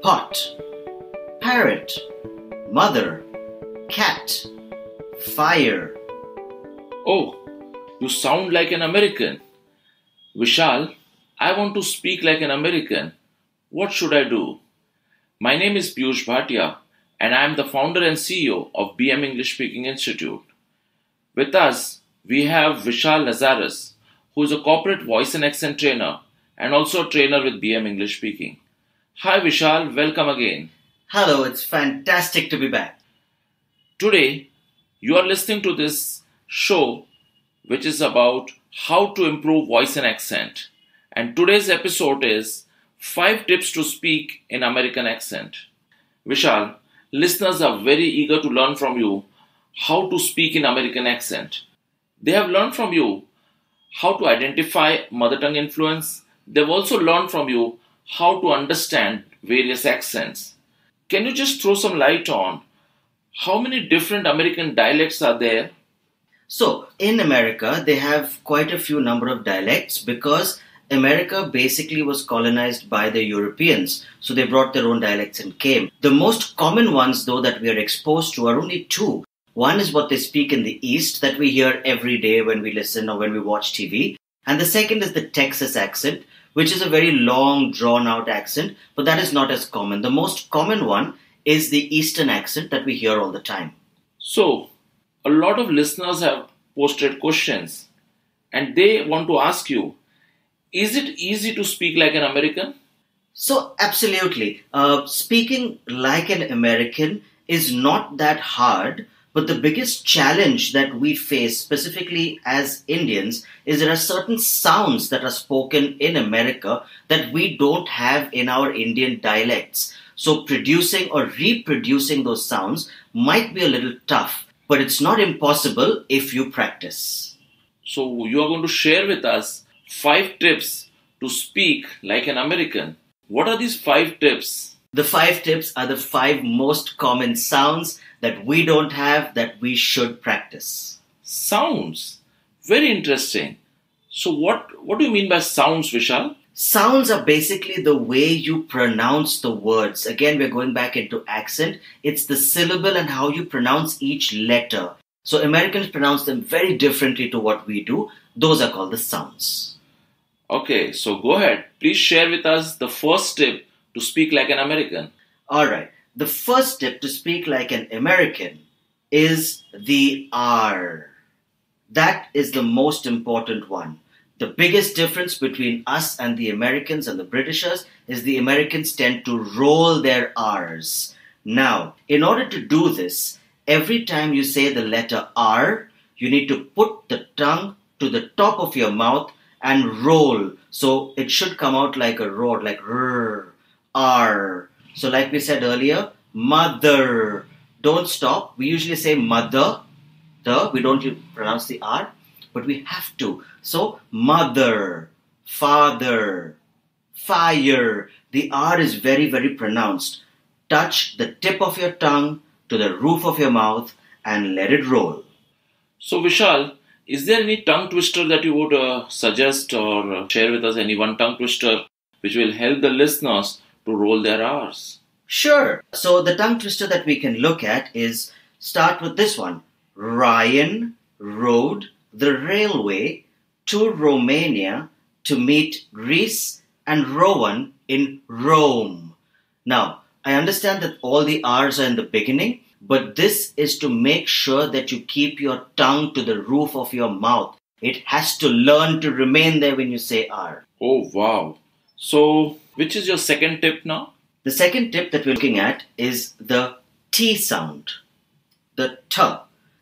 pot, parrot, mother, cat, fire. Oh, you sound like an American. Vishal, I want to speak like an American. What should I do? My name is Piyush Bhatia and I am the founder and CEO of BM English Speaking Institute. With us, we have Vishal Lazarus, who is a corporate voice and accent trainer and also a trainer with BM English Speaking. Hi Vishal, welcome again. Hello, it's fantastic to be back. Today, you are listening to this show which is about how to improve voice and accent. And today's episode is 5 tips to speak in American accent. Vishal, listeners are very eager to learn from you how to speak in American accent. They have learned from you how to identify mother tongue influence. They've also learned from you how to understand various accents. Can you just throw some light on how many different American dialects are there? So, in America, they have quite a few number of dialects because America basically was colonized by the Europeans. So they brought their own dialects and came. The most common ones, though, that we are exposed to are only 2. One is what they speak in the East that we hear every day when we listen or when we watch TV. And the second is the Texas accent, which is a very long, drawn-out accent, but that is not as common. The most common one is the Eastern accent that we hear all the time. So, a lot of listeners have posted questions and they want to ask you, is it easy to speak like an American? So, absolutely. Speaking like an American is not that hard, but the biggest challenge that we face, specifically as Indians, is there are certain sounds that are spoken in America that we don't have in our Indian dialects. So, producing or reproducing those sounds might be a little tough. But it's not impossible if you practice. So you are going to share with us 5 tips to speak like an American. What are these 5 tips? The 5 tips are the 5 most common sounds that we don't have that we should practice. Sounds? Very interesting. So what do you mean by sounds, Vishal? Sounds are basically the way you pronounce the words. Again, we're going back into accent. It's the syllable and how you pronounce each letter. So Americans pronounce them very differently to what we do. Those are called the sounds. Okay, so go ahead. Please share with us the first tip to speak like an American. Alright, the first tip to speak like an American is the R. That is the most important one. The biggest difference between us and the Americans and the Britishers is the Americans tend to roll their R's. Now, in order to do this, every time you say the letter R, you need to put the tongue to the top of your mouth and roll. So it should come out like a roar, like R, R. So like we said earlier, mother. Don't stop. We usually say mother. We don't pronounce the R. But we have to. So, mother, father, fire. The R is very, very pronounced. Touch the tip of your tongue to the roof of your mouth and let it roll. So, Vishal, is there any tongue twister that you would suggest or share with us? Any one tongue twister which will help the listeners to roll their R's? Sure. So, the tongue twister that we can look at is start with this one. Ryan rode the railway to Romania to meet Greece and Rowan in Rome. Now, I understand that all the R's are in the beginning, but this is to make sure that you keep your tongue to the roof of your mouth. It has to learn to remain there when you say R. Oh, wow. So, which is your second tip now? The second tip that we're looking at is the T sound, the T.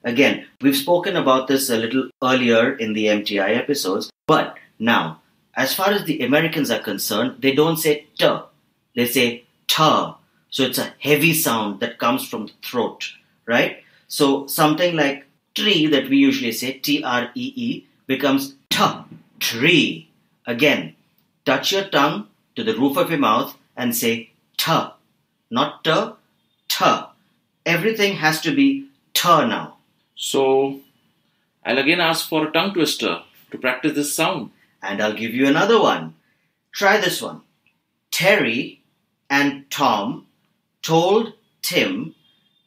Again, we've spoken about this a little earlier in the MTI episodes, but now, as far as the Americans are concerned, they don't say T, they say T. So it's a heavy sound that comes from the throat, right? So something like tree that we usually say, T-R-E-E, becomes T, tree. Again, touch your tongue to the roof of your mouth and say T, not T, T. Everything has to be T now. So, I'll again ask for a tongue twister to practice this sound. And I'll give you another one. Try this one. Terry and Tom told Tim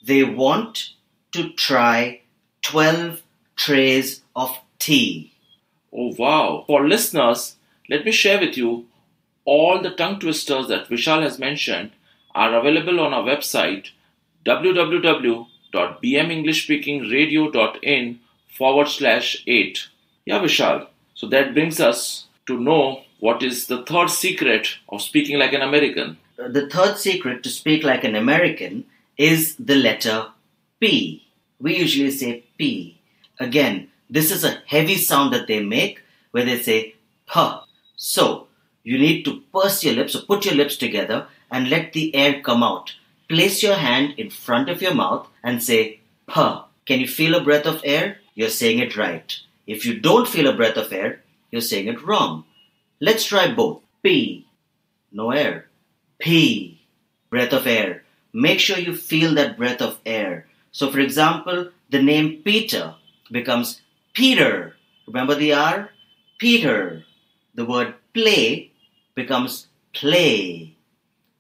they want to try 12 trays of tea. Oh wow. For listeners, let me share with you all the tongue twisters that Vishal has mentioned are available on our website www.bmenglishspeakingradio.in/8. Yeah, Vishal. So that brings us to know what is the third secret of speaking like an American. The third secret to speak like an American is the letter P. We usually say P. Again, this is a heavy sound that they make where they say P. So, you need to purse your lips or put your lips together and let the air come out. Place your hand in front of your mouth and say P. Can you feel a breath of air? You're saying it right. If you don't feel a breath of air, you're saying it wrong. Let's try both. P. No air. P. Breath of air. Make sure you feel that breath of air. So, for example, the name Peter becomes Peter. Remember the R? Peter. The word play becomes play.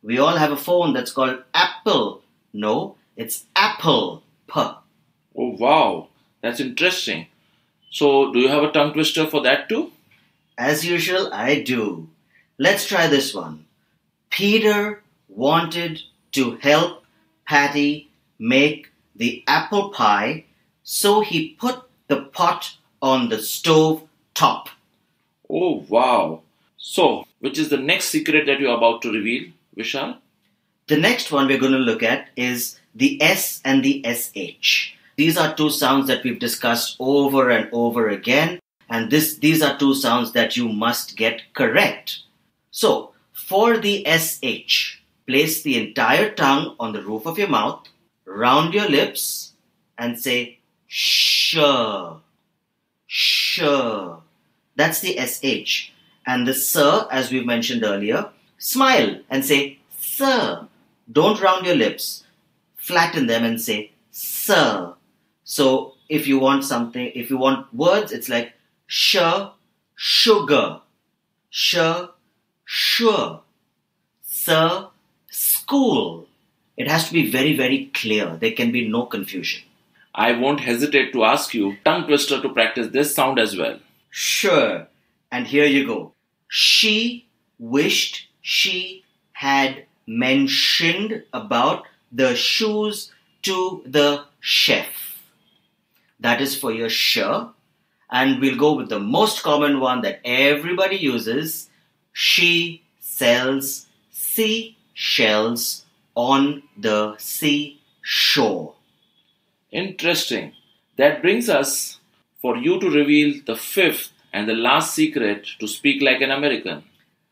We all have a phone that's called Apple. No, it's Apple. P. Oh wow, that's interesting. So, do you have a tongue twister for that too? As usual, I do. Let's try this one. Peter wanted to help Patty make the apple pie, so he put the pot on the stove top. Oh wow. So, which is the next secret that you are about to reveal, Vishal? The next one we're going to look at is the S and the SH. These are two sounds that we've discussed over and over again, and these are two sounds that you must get correct. So, for the SH, place the entire tongue on the roof of your mouth, round your lips, and say sure. Sure. That's the SH. And the sir, as we mentioned earlier, smile and say sir. Don't round your lips. Flatten them and say sir. So if you want words, it's like sure, sugar, sure, sure, sir, school. It has to be very, very clear. There can be no confusion. I won't hesitate to ask you, tongue twister, to practice this sound as well. Sure. And here you go. She wished she had mentioned about the shoes to the chef. That is for your sure. And we'll go with the most common one that everybody uses. She sells seashells on the seashore. Interesting. That brings us for you to reveal the fifth and the last secret to speak like an American.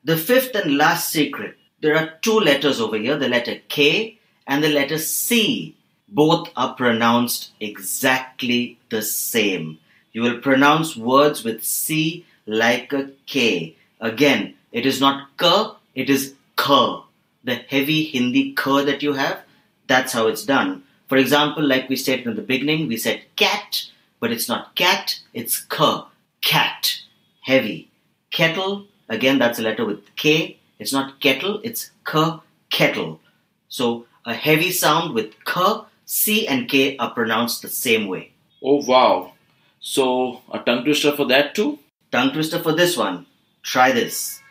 The fifth and last secret. There are two letters over here, the letter K and the letter C. Both are pronounced exactly the same. You will pronounce words with C like a K. Again, it is not K, it is K. The heavy Hindi K that you have, that's how it's done. For example, like we stated in the beginning, we said cat, but it's not cat, it's K. Cat. Heavy. Kettle, again, that's a letter with K. It's not kettle, it's K. Kettle. So, a heavy sound with K, C and K are pronounced the same way. Oh wow. So, a tongue twister for that too? Tongue twister for this one. Try this.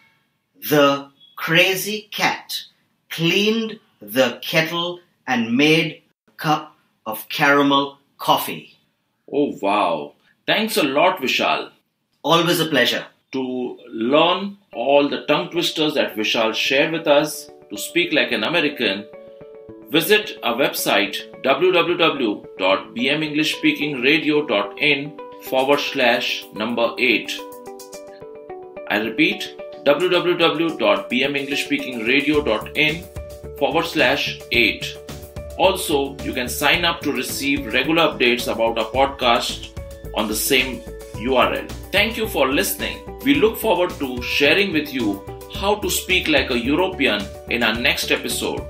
The crazy cat cleaned the kettle and made a cup of caramel coffee. Oh wow. Thanks a lot, Vishal. Always a pleasure. To learn all the tongue twisters that Vishal shared with us to speak like an American, visit our website www.bmenglishspeakingradio.in/8. I repeat, www.bmenglishspeakingradio.in/8. Also, you can sign up to receive regular updates about our podcast on the same URL. Thank you for listening. We look forward to sharing with you how to speak like a European in our next episode.